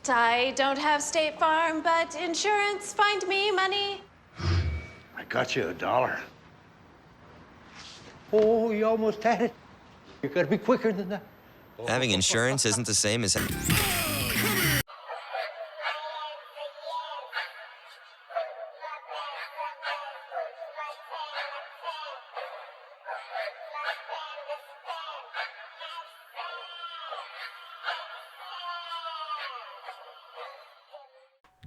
I don't have State Farm, but insurance, find me money. I got you $1. Oh, you almost had it. You gotta be quicker than that. Having insurance isn't the same as...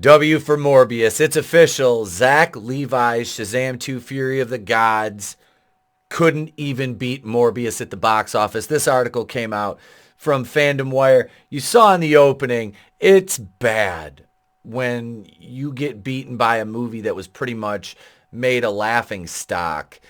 W for Morbius. It's official. Zach Levi's Shazam 2 Fury of the Gods couldn't even beat Morbius at the box office. This article came out from Fandom Wire. You saw in the opening, it's bad when you get beaten by a movie that was pretty much made a laughing stock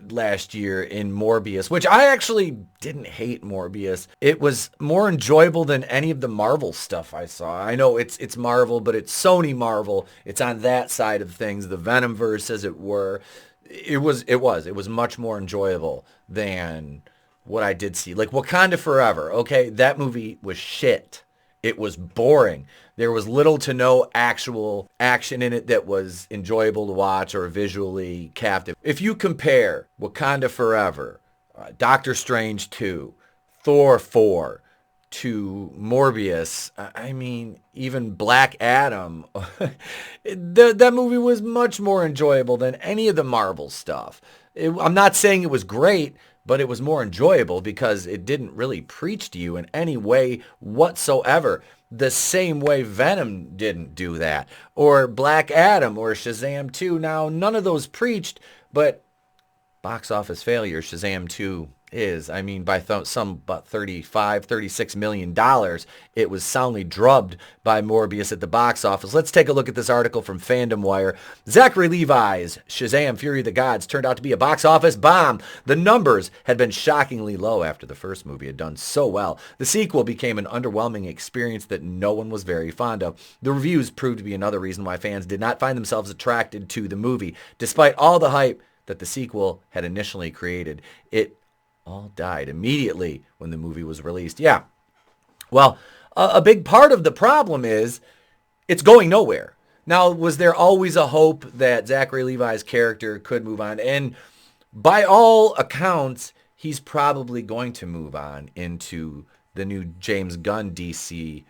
last year in Morbius, which I actually didn't hate Morbius. It was more enjoyable than any of the Marvel stuff I saw. I know it's Marvel, but it's Sony Marvel. It's on that side of things, the Venomverse as it were. It was much more enjoyable than what I did see. Like Wakanda Forever, okay? That movie was shit. It was boring. There was little to no actual action in it that was enjoyable to watch or visually captive. If you compare Wakanda Forever, Doctor Strange 2, Thor 4 to Morbius, I mean, even Black Adam, that movie was much more enjoyable than any of the Marvel stuff. I'm not saying it was great, but it was more enjoyable because it didn't really preach to you in any way whatsoever. The same way Venom didn't do that, or Black Adam, or Shazam 2. Now, none of those preached, but box office failure Shazam 2 is. I mean, by about $36 million, it was soundly drubbed by Morbius at the box office. Let's take a look at this article from Fandom Wire. Zachary Levi's Shazam Fury of the Gods turned out to be a box office bomb. The numbers had been shockingly low after the first movie had done so well. The sequel became an underwhelming experience that no one was very fond of. The reviews proved to be another reason why fans did not find themselves attracted to the movie. Despite all the hype that the sequel had initially created, it all died immediately when the movie was released. Yeah. Well, a big part of the problem is it's going nowhere. Now, was there always a hope that Zachary Levi's character could move on? And by all accounts, he's probably going to move on into the new James Gunn DCU,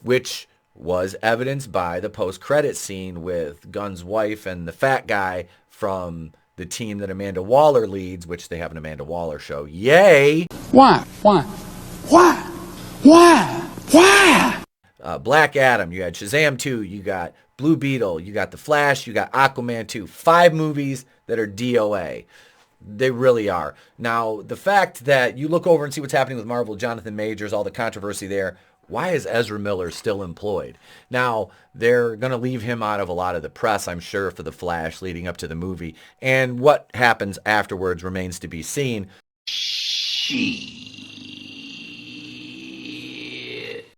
which was evidenced by the post-credit scene with Gunn's wife and the fat guy from the team that Amanda Waller leads, which they have an Amanda Waller show. Yay! Why? Black Adam, you had Shazam 2, you got Blue Beetle, you got The Flash, you got Aquaman 2. 5 movies that are DOA. They really are. Now, the fact that you look over and see what's happening with Marvel, Jonathan Majors, all the controversy there, why is Ezra Miller still employed? Now, they're going to leave him out of a lot of the press, I'm sure, for The Flash leading up to the movie. And what happens afterwards remains to be seen.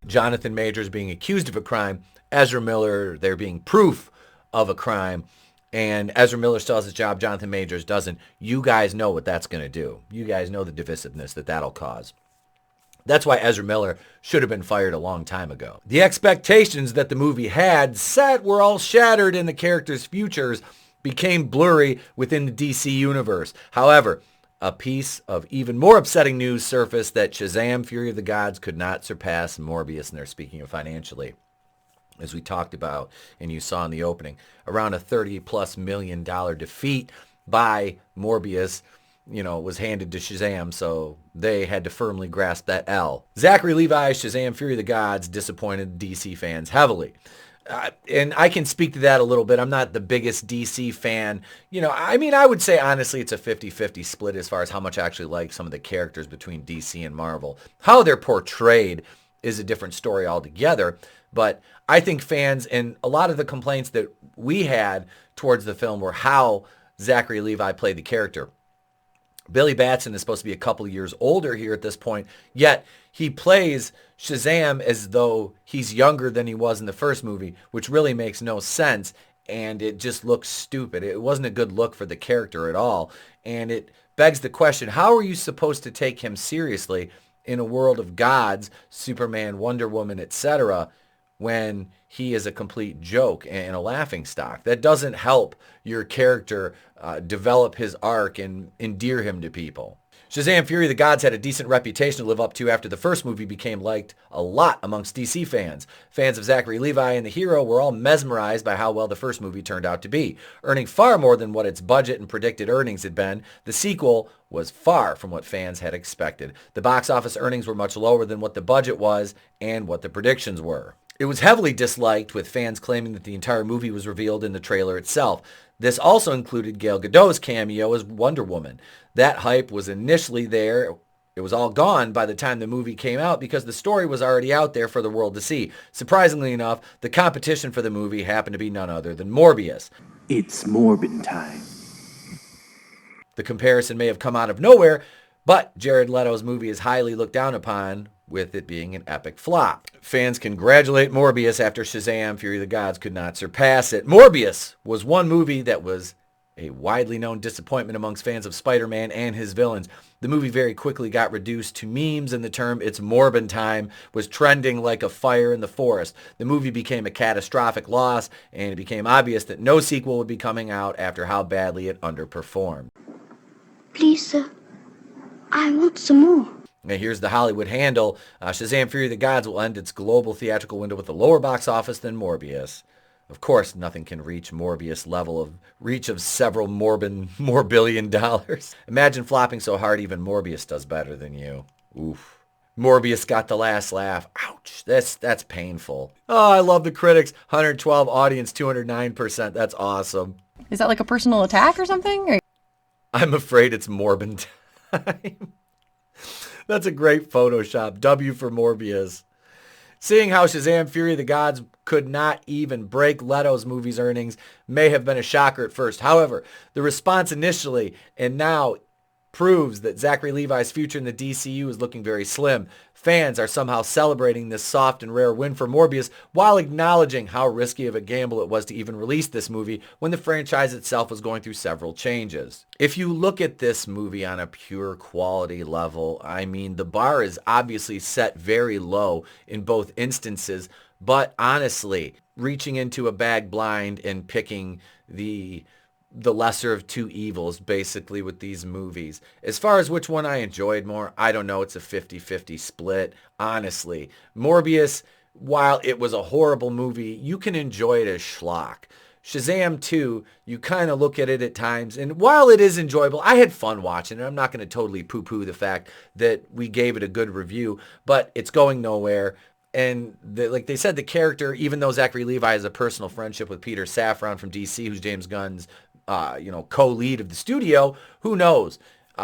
Jonathan Majors being accused of a crime. Ezra Miller, there being proof of a crime. And Ezra Miller still has his job. Jonathan Majors doesn't. You guys know what that's going to do. You guys know the divisiveness that that'll cause. That's why Ezra Miller should have been fired a long time ago. The expectations that the movie had set were all shattered and the characters' futures became blurry within the DC universe. However, a piece of even more upsetting news surfaced that Shazam Fury of the Gods could not surpass Morbius, and they're speaking of financially. As we talked about and you saw in the opening, around a $30+ million defeat by Morbius, was handed to Shazam, so they had to firmly grasp that L. Zachary Levi's Shazam Fury of the Gods disappointed DC fans heavily. And I can speak to that a little bit. I'm not the biggest DC fan. I would say, honestly, it's a 50-50 split as far as how much I actually like some of the characters between DC and Marvel. How they're portrayed is a different story altogether. But I think fans, and a lot of the complaints that we had towards the film were how Zachary Levi played the character. Billy Batson is supposed to be a couple of years older here at this point, yet he plays Shazam as though he's younger than he was in the first movie, which really makes no sense, and it just looks stupid. It wasn't a good look for the character at all, and it begs the question, how are you supposed to take him seriously in a world of gods, Superman, Wonder Woman, etc., when he is a complete joke and a laughingstock. That doesn't help your character develop his arc and endear him to people. Shazam! Fury of the Gods had a decent reputation to live up to after the first movie became liked a lot amongst DC fans. Fans of Zachary Levi and the hero were all mesmerized by how well the first movie turned out to be. Earning far more than what its budget and predicted earnings had been, the sequel was far from what fans had expected. The box office earnings were much lower than what the budget was and what the predictions were. It was heavily disliked, with fans claiming that the entire movie was revealed in the trailer itself. This also included Gal Gadot's cameo as Wonder Woman. That hype was initially there. It was all gone by the time the movie came out because the story was already out there for the world to see. Surprisingly enough, the competition for the movie happened to be none other than Morbius. It's Morbin time. The comparison may have come out of nowhere, but Jared Leto's movie is highly looked down upon, with it being an epic flop. Fans congratulate Morbius after Shazam! Fury of the Gods could not surpass it. Morbius was one movie that was a widely known disappointment amongst fans of Spider-Man and his villains. The movie very quickly got reduced to memes, and the term "It's Morbin time" was trending like a fire in the forest. The movie became a catastrophic loss, and it became obvious that no sequel would be coming out after how badly it underperformed. Please, sir, I want some more. Now here's the Hollywood handle. Shazam! Fury of the Gods will end its global theatrical window with a lower box office than Morbius. Of course, nothing can reach Morbius' level of reach of several more billion dollars. Imagine flopping so hard even Morbius does better than you. Oof. Morbius got the last laugh. Ouch. That's painful. Oh, I love the critics. 112 audience, 209%. That's awesome. Is that like a personal attack or something? Or... I'm afraid it's Morbin time. That's a great Photoshop. W for Morbius. Seeing how Shazam! Fury of the Gods could not even break Leto's movie's earnings may have been a shocker at first. However, the response initially and now proves that Zachary Levi's future in the DCU is looking very slim. Fans are somehow celebrating this soft and rare win for Morbius while acknowledging how risky of a gamble it was to even release this movie when the franchise itself was going through several changes. If you look at this movie on a pure quality level, I mean, the bar is obviously set very low in both instances, but honestly, reaching into a bag blind and picking the lesser of two evils, basically, with these movies. As far as which one I enjoyed more, I don't know. It's a 50-50 split, honestly. Morbius, while it was a horrible movie, you can enjoy it as schlock. Shazam 2, you kind of look at it at times, and while it is enjoyable, I had fun watching it. I'm not going to totally poo-poo the fact that we gave it a good review, but it's going nowhere. And like they said, the character, even though Zachary Levi has a personal friendship with Peter Safran from DC, who's James Gunn's co-lead of the studio, who knows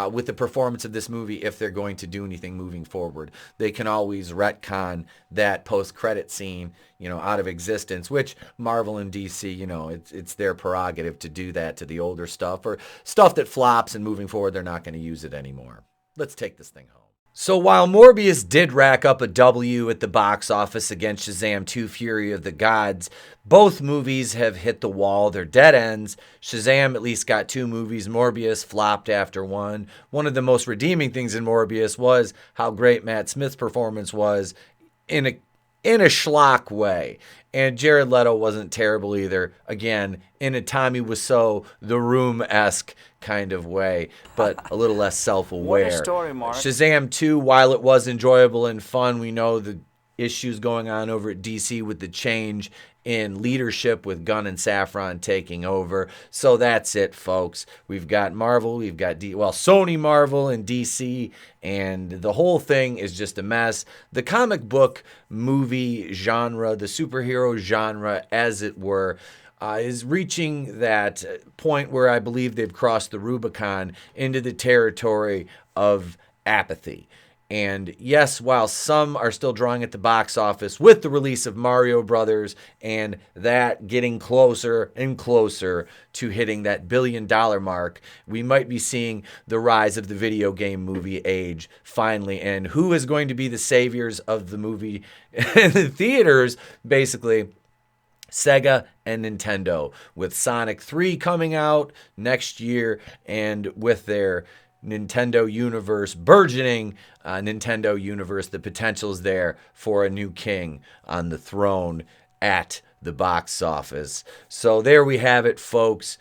with the performance of this movie if they're going to do anything moving forward. They can always retcon that post-credit scene, out of existence, which Marvel and DC, it's their prerogative to do that to the older stuff or stuff that flops, and moving forward, they're not going to use it anymore. Let's take this thing home. So while Morbius did rack up a W at the box office against Shazam 2 Fury of the Gods, both movies have hit the wall. They're dead ends. Shazam at least got 2 movies. Morbius flopped after 1. One of the most redeeming things in Morbius was how great Matt Smith's performance was in a schlock way. And Jared Leto wasn't terrible either. Again, in a Tommy Wiseau, The Room-esque kind of way, but a little less self-aware. What a story, Mark. Shazam 2, while it was enjoyable and fun, we know the issues going on over at DC with the change in leadership with Gunn and Safran taking over. So that's it, folks. We've got Marvel, we've got Sony, Marvel, and DC, and the whole thing is just a mess. The comic book movie genre, the superhero genre, as it were, is reaching that point where I believe they've crossed the Rubicon into the territory of apathy. And yes, while some are still drawing at the box office with the release of Mario Brothers and that getting closer and closer to hitting that $1 billion mark, we might be seeing the rise of the video game movie age finally. And who is going to be the saviors of the movie in the theaters, basically? Sega and Nintendo, with Sonic 3 coming out next year and with their Nintendo universe, burgeoning Nintendo universe. The potential's there for a new king on the throne at the box office. So there we have it, folks.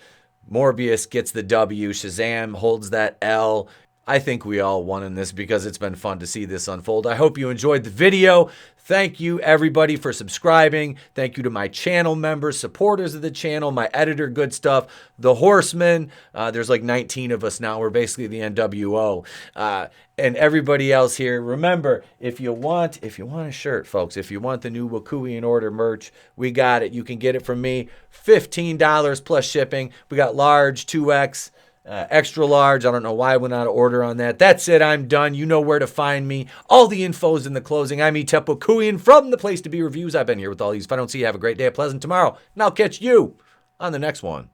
Morbius gets the W. Shazam holds that L. I think we all won in this because it's been fun to see this unfold. I hope you enjoyed the video. Thank you, everybody, for subscribing. Thank you to my channel members, supporters of the channel, my editor, Goodstuff, the Horsemen. There's like 19 of us now. We're basically the NWO. And everybody else here. Remember, if you want a shirt, folks, if you want the new Wakuian Order merch, we got it. You can get it from me. $15 plus shipping. We got large, 2X. Extra large. I don't know why I went out of order on that. That's it. I'm done. You know where to find me. All the info's in the closing. I'm Etep from the Place to Be Reviews. I've been here with all these. If I don't see you, have a great day, a pleasant tomorrow, and I'll catch you on the next one.